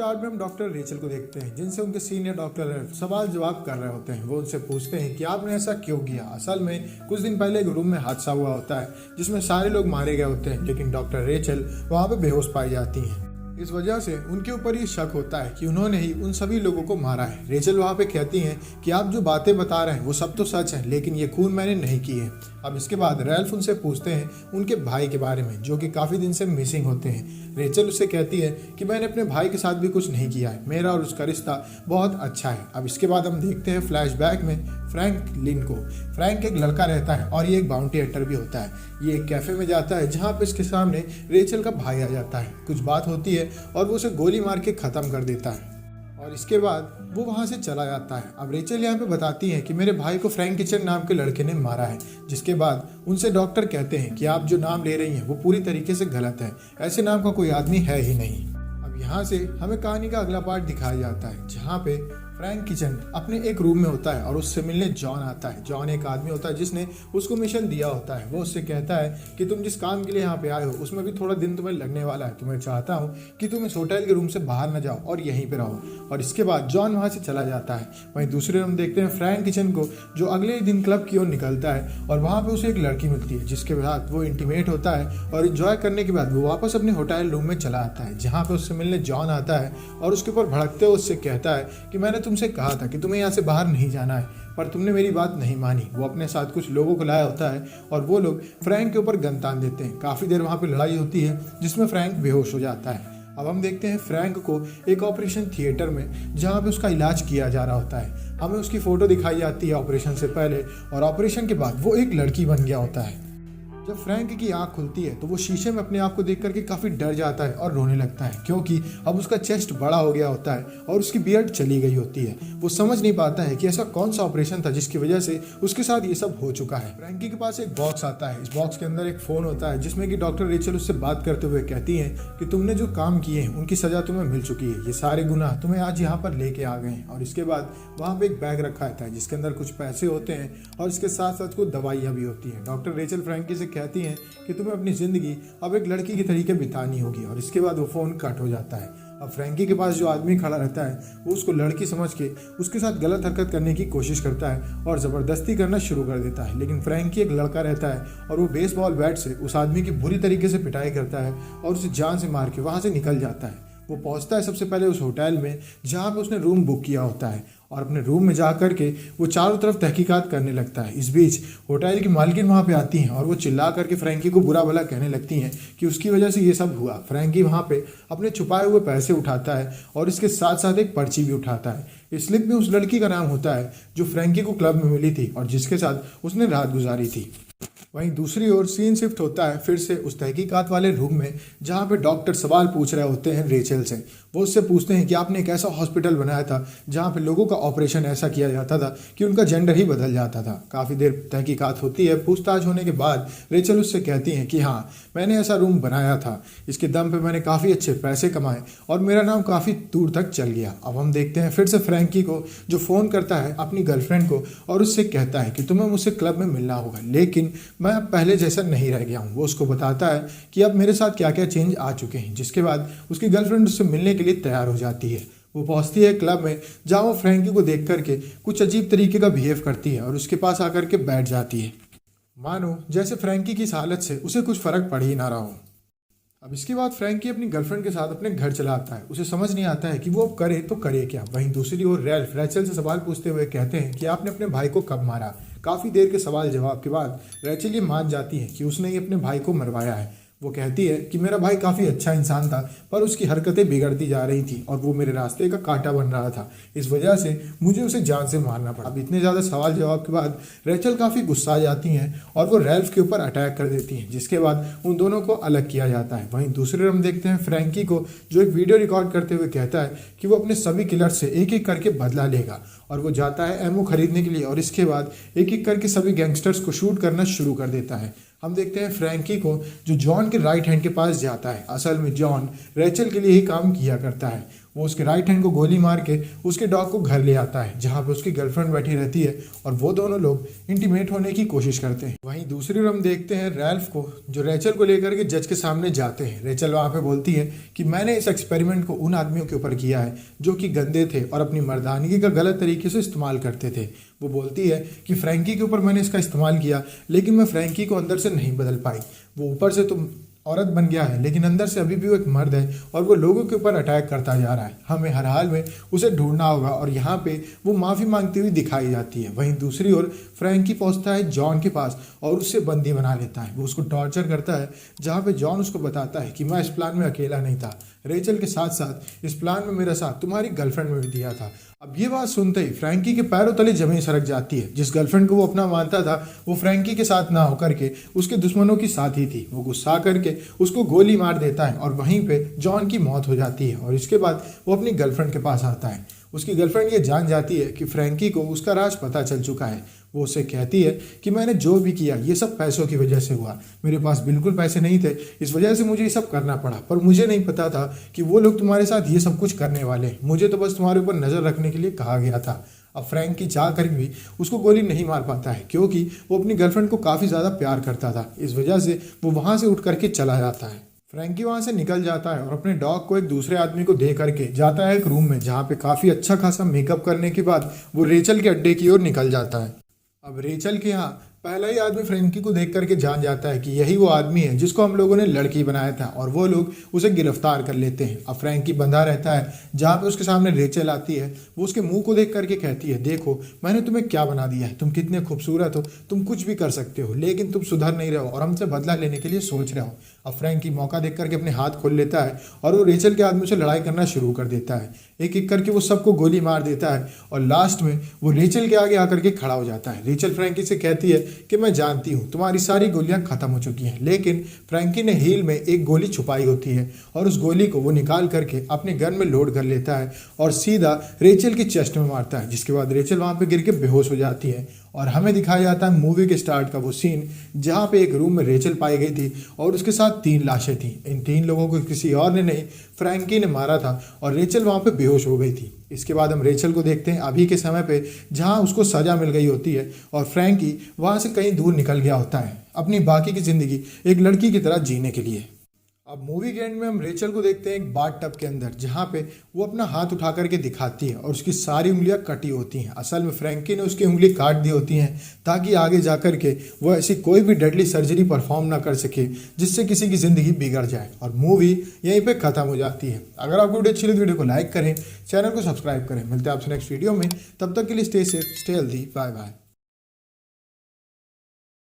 Card में हम doctor Rachel को देखते हैं, जिनसे उनके सीनियर डॉक्टर सवाल जवाब कर रहे होते हैं। वो उनसे पूछते हैं कि आपने ऐसा क्यों किया। असल में कुछ दिन पहले एक रूम में हादसा हुआ होता है जिसमें सारे लोग मारे गए होते हैं, लेकिन डॉक्टर रेचल वहाँ पे बेहोश पाई जाती हैं। इस वजह से उनके ऊपर ये शक होता है कि उन्होंने ही उन सभी लोगों को मारा है। रेचल वहाँ पे कहती हैं कि आप जो बातें बता रहे हैं वो सब तो सच है, लेकिन ये खून मैंने नहीं की है। अब इसके बाद रैल्फ उनसे पूछते हैं उनके भाई के बारे में, जो कि काफ़ी दिन से मिसिंग होते हैं। रेचल उससे कहती है कि मैंने अपने भाई के साथ भी कुछ नहीं किया है, मेरा और उसका रिश्ता बहुत अच्छा है। अब इसके बाद हम देखते हैं फ्लैशबैक में फ्रैंक लिन को। फ्रैंक एक लड़का रहता है और ये एक बाउंटी हंटर भी होता है। ये एक कैफे में जाता है जहाँ पे इसके सामने रेचल का भाई आ जाता है। कुछ बात होती है और वो उसे गोली मार के ख़त्म कर देता है और इसके बाद वो वहाँ से चला जाता है। अब रेचल यहाँ पे बताती है कि मेरे भाई को फ्रैंक किचन नाम के लड़के ने मारा है, जिसके बाद उनसे डॉक्टर कहते हैं कि आप जो नाम ले रही हैं वो पूरी तरीके से गलत है, ऐसे नाम का कोई आदमी है ही नहीं। अब यहाँ से हमें कहानी का अगला पार्ट दिखाया जाता है, जहाँ पे फ्रैंक किचन अपने एक रूम में होता है और उससे मिलने जॉन आता है। जॉन एक आदमी होता है जिसने उसको मिशन दिया होता है। वो उससे कहता है कि तुम जिस काम के लिए यहाँ पे आए हो उसमें भी थोड़ा दिन तुम्हें लगने वाला है, तो मैं चाहता हूँ कि तुम इस होटल के रूम से बाहर न जाओ और यहीं पे रहो। और इसके बाद जॉन वहाँ से चला जाता है। वहीं दूसरे रूम देखते हैं फ्रैंक किचन को, जो अगले दिन क्लब की ओर निकलता है और वहाँ पर उसे एक लड़की मिलती है, जिसके बाद वो इंटीमेट होता है और इंजॉय करने के बाद वो वापस अपने होटल रूम में चला आता है, जहाँ पे उससे मिलने जॉन आता है और उसके ऊपर भड़कते हुए उससे कहता है कि मैंने तुमसे कहा था कि तुम्हें यहाँ से बाहर नहीं जाना है, पर तुमने मेरी बात नहीं मानी। वो अपने साथ कुछ लोगों को लाया होता है और वो लोग फ्रैंक के ऊपर गन तान देते हैं। काफ़ी देर वहाँ पे लड़ाई होती है जिसमें फ्रैंक बेहोश हो जाता है। अब हम देखते हैं फ्रैंक को एक ऑपरेशन थिएटर में, जहाँ पे उसका इलाज किया जा रहा होता है। हमें उसकी फ़ोटो दिखाई जाती है ऑपरेशन से पहले, और ऑपरेशन के बाद वो एक लड़की बन गया होता है। जब फ्रैंक की आंख खुलती है तो वो शीशे में अपने आप को देख करके काफ़ी डर जाता है और रोने लगता है, क्योंकि अब उसका चेस्ट बड़ा हो गया होता है और उसकी बियर्ड चली गई होती है। वो समझ नहीं पाता है कि ऐसा कौन सा ऑपरेशन था जिसकी वजह से उसके साथ ये सब हो चुका है। फ्रैंकी के पास एक बॉक्स आता है। इस बॉक्स के अंदर एक फ़ोन होता है जिसमें कि डॉक्टर रेचल उससे बात करते हुए कहती हैं कि तुमने जो काम किए हैं उनकी सज़ा तुम्हें मिल चुकी है, ये सारे गुनाह तुम्हें आज यहाँ पर लेके आ गए हैं। और इसके बाद वहाँ पर एक बैग रखा रहता है जिसके अंदर कुछ पैसे होते हैं और इसके साथ साथ कुछ दवाइयाँ भी होती हैं। डॉक्टर रेचल फ्रैंकी से कहती हैं कि तुम्हें अपनी ज़िंदगी अब एक लड़की की तरीके बितानी होगी, और इसके बाद वो फ़ोन कट हो जाता है। अब फ्रैंकी के पास जो आदमी खड़ा रहता है वो उसको लड़की समझ के उसके साथ गलत हरकत करने की कोशिश करता है और ज़बरदस्ती करना शुरू कर देता है। लेकिन फ्रैंकी एक लड़का रहता है और वो बेसबॉल बैट से उस आदमी की बुरी तरीके से पिटाई करता है और उसे जान से मार के वहाँ से निकल जाता है। वो पहुंचता है सबसे पहले उस होटल में जहाँ पे उसने रूम बुक किया होता है, और अपने रूम में जा कर के वो चारों तरफ तहकीकात करने लगता है। इस बीच होटल की मालकिन वहाँ पे आती हैं और वो चिल्ला करके फ्रैंकी को बुरा भला कहने लगती हैं कि उसकी वजह से ये सब हुआ। फ्रैंकी वहाँ पे अपने छुपाए हुए पैसे उठाता है और इसके साथ साथ एक पर्ची भी उठाता है। इस स्लिप में उस लड़की का नाम होता है जो फ्रैंकी को क्लब में मिली थी और जिसके साथ उसने रात गुजारी थी। वहीं दूसरी ओर सीन शिफ्ट होता है फिर से उस तहकीकात वाले रूम में, जहाँ पे डॉक्टर सवाल पूछ रहे होते हैं रेचल से। वो उससे पूछते हैं कि आपने एक ऐसा हॉस्पिटल बनाया था जहाँ पे लोगों का ऑपरेशन ऐसा किया जाता था कि उनका जेंडर ही बदल जाता था। काफ़ी देर तहकीकात होती है। पूछताछ होने के बाद रेचल उससे कहती हैं कि हाँ, मैंने ऐसा रूम बनाया था, इसके दम पे मैंने काफ़ी अच्छे पैसे कमाए और मेरा नाम काफ़ी दूर तक चल गया। अब हम देखते हैं फिर से फ्रैंकी को, जो फ़ोन करता है अपनी गर्लफ्रेंड को और उससे कहता है कि तुम्हें मुझसे क्लब में मिलना होगा, लेकिन मैं अब पहले जैसा नहीं रह गया हूँ। वो उसको बताता है कि अब मेरे साथ क्या क्या चेंज आ चुके हैं, जिसके बाद उसकी गर्लफ्रेंड उससे मिलने के लिए तैयार हो जाती है। वो पहुंचती है क्लब में, जहाँ वो फ्रैंकी को देख करके कुछ अजीब तरीके का बिहेव करती है और उसके पास आकर के बैठ जाती है, मानो जैसे फ्रैंकी की इस हालत से उसे कुछ फ़र्क पड़ ही ना रहा हो। अब इसके बाद फ्रैंकी अपनी गर्लफ्रेंड के साथ अपने घर चला आता है। उसे समझ नहीं आता है कि वो अब करे तो करे क्या। वहीं दूसरी ओर रैल्फ रेचल से सवाल पूछते हुए कहते हैं कि आपने अपने भाई को कब मारा। काफ़ी देर के सवाल जवाब के बाद रेचल ये मान जाती है कि उसने ही अपने भाई को मरवाया है। वो कहती है कि मेरा भाई काफ़ी अच्छा इंसान था, पर उसकी हरकतें बिगड़ती जा रही थी और वो मेरे रास्ते का कांटा बन रहा था। इस वजह से मुझे उसे जान से मारना पड़ा। अब इतने ज़्यादा सवाल जवाब के बाद रेचल काफ़ी गुस्सा आ जाती हैं और वो रैल्फ के ऊपर अटैक कर देती हैं, जिसके बाद उन दोनों को अलग किया जाता है। वहीं दूसरे हम देखते हैं फ्रैंकी को, जो एक वीडियो रिकॉर्ड करते हुए कहता है कि वो अपने सभी किलर से एक एक करके बदला लेगा, और वो जाता है एमओ खरीदने के लिए और इसके बाद एक एक करके सभी गैंगस्टर्स को शूट करना शुरू कर देता है। हम देखते हैं फ्रैंकी को, जो जॉन के राइट हैंड के पास जाता है। असल में जॉन रेचल के लिए ही काम किया करता है। वो उसके राइट हैंड को गोली मार के उसके डॉग को घर ले आता है, जहाँ पे उसकी गर्लफ्रेंड बैठी रहती है और वो दोनों लोग इंटीमेट होने की कोशिश करते हैं। वहीं दूसरी ओर हम देखते हैं रैल्फ को, जो रेचल को लेकर के जज के सामने जाते हैं। रेचल वहाँ पे बोलती है कि मैंने इस एक्सपेरिमेंट को उन आदमियों के ऊपर किया है जो कि गंदे थे और अपनी मर्दानगी का गलत तरीके से इस्तेमाल करते थे। वो बोलती है कि फ्रैंकी के ऊपर मैंने इसका इस्तेमाल किया, लेकिन मैं फ्रैंकी को अंदर से नहीं बदल पाई। वो ऊपर से तो औरत बन गया है, लेकिन अंदर से अभी भी वो एक मर्द है और वो लोगों के ऊपर अटैक करता जा रहा है। हमें हर हाल में उसे ढूंढना होगा और यहाँ पे वो माफ़ी मांगती हुई दिखाई जाती है। वहीं दूसरी ओर फ्रैंकी पहुँचता है जॉन के पास और उससे बंदी बना लेता है। वो उसको टॉर्चर करता है, जहाँ पे जॉन उसको बताता है कि मैं इस प्लान में अकेला नहीं था, रेचल के साथ साथ इस प्लान में मेरा साथ तुम्हारी गर्लफ्रेंड में भी दिया था। अब ये बात सुनते ही फ्रैंकी के पैरों तले जमीन सरक जाती है। जिस गर्लफ्रेंड को वो अपना मानता था वो फ्रैंकी के साथ ना होकर के उसके दुश्मनों की साथी थी। वो गुस्सा करके उसको गोली मार देता है और वहीं पे जॉन की मौत हो जाती है। और इसके बाद वो अपनी गर्लफ्रेंड के पास आता है। उसकी गर्लफ्रेंड ये जान जाती है कि फ्रैंकी को उसका राज पता चल चुका है। वो उसे कहती है कि मैंने जो भी किया ये सब पैसों की वजह से हुआ, मेरे पास बिल्कुल पैसे नहीं थे, इस वजह से मुझे ये सब करना पड़ा, पर मुझे नहीं पता था कि वो लोग तुम्हारे साथ ये सब कुछ करने वाले हैं। मुझे तो बस तुम्हारे ऊपर नज़र रखने के लिए कहा गया था। अब फ्रैंकी चाह कर भी उसको गोली नहीं मार पाता है, क्योंकि वो अपनी गर्लफ्रेंड को काफ़ी ज़्यादा प्यार करता था। इस वजह से वो वहाँ से उठ करके चला जाता है। फ्रैंकी वहाँ से निकल जाता है और अपने डॉग को एक दूसरे आदमी को दे करके जाता है एक रूम में, जहाँ पे काफ़ी अच्छा खासा मेकअप करने के बाद वो रेचल के अड्डे की ओर निकल जाता है। अब रेचल के यहाँ पहला ही आदमी फ्रैंकी को देख करके जान जाता है कि यही वो आदमी है जिसको हम लोगों ने लड़की बनाया था, और वो लोग उसे गिरफ्तार कर लेते हैं। अब फ्रैंकी बंधा रहता है, जहाँ पे उसके सामने रेचल आती है। वो उसके मुंह को देख करके कहती है, देखो मैंने तुम्हें क्या बना दिया है, तुम कितने खूबसूरत हो, तुम कुछ भी कर सकते हो, लेकिन तुम सुधर नहीं रहे हो और हमसे बदला लेने के लिए सोच रहे हो। अब फ्रैंकी मौका देख करके अपने हाथ खोल लेता है और वो रेचल के आदमी से लड़ाई करना शुरू कर देता है। एक एक करके वो सबको गोली मार देता है और लास्ट में वो रेचल के आगे आकर के खड़ा हो जाता है। रेचल फ्रैंकी से कहती है कि मैं जानती हूँ तुम्हारी सारी गोलियां खत्म हो चुकी हैं, लेकिन फ्रैंकी ने हील में एक गोली छुपाई होती है और उस गोली को वो निकाल करके अपने गन में लोड कर लेता है और सीधा रेचल के चेस्ट में मारता है, जिसके बाद रेचल वहाँ पे गिर के बेहोश हो जाती है। और हमें दिखाया जाता है मूवी के स्टार्ट का वो सीन, जहाँ पे एक रूम में रेचल पाई गई थी और उसके साथ 3 लाशें थी। इन 3 लोगों को किसी और ने नहीं, फ्रैंकी ने मारा था और रेचल वहाँ पे बेहोश हो गई थी। इसके बाद हम रेचल को देखते हैं अभी के समय पे, जहाँ उसको सज़ा मिल गई होती है और फ्रैंकी वहाँ से कहीं दूर निकल गया होता है अपनी बाकी की ज़िंदगी एक लड़की की तरह जीने के लिए। अब मूवी के एंड में हम रेचल को देखते हैं एक बाथ टब के अंदर, जहाँ पे वो अपना हाथ उठा करके दिखाती है और उसकी सारी उंगलियां कटी होती हैं। असल में फ्रैंकी ने उसकी उंगली काट दी होती हैं ताकि आगे जा कर के वो ऐसी कोई भी डेडली सर्जरी परफॉर्म ना कर सके जिससे किसी की ज़िंदगी बिगड़ जाए। और मूवी यहीं पर ख़त्म हो जाती है। अगर आपको वीडियो अच्छी लगी, वीडियो को लाइक करें, चैनल को सब्सक्राइब करें। मिलते हैं आपसे नेक्स्ट वीडियो में, तब तक के लिए stay safe, stay healthy, bye bye.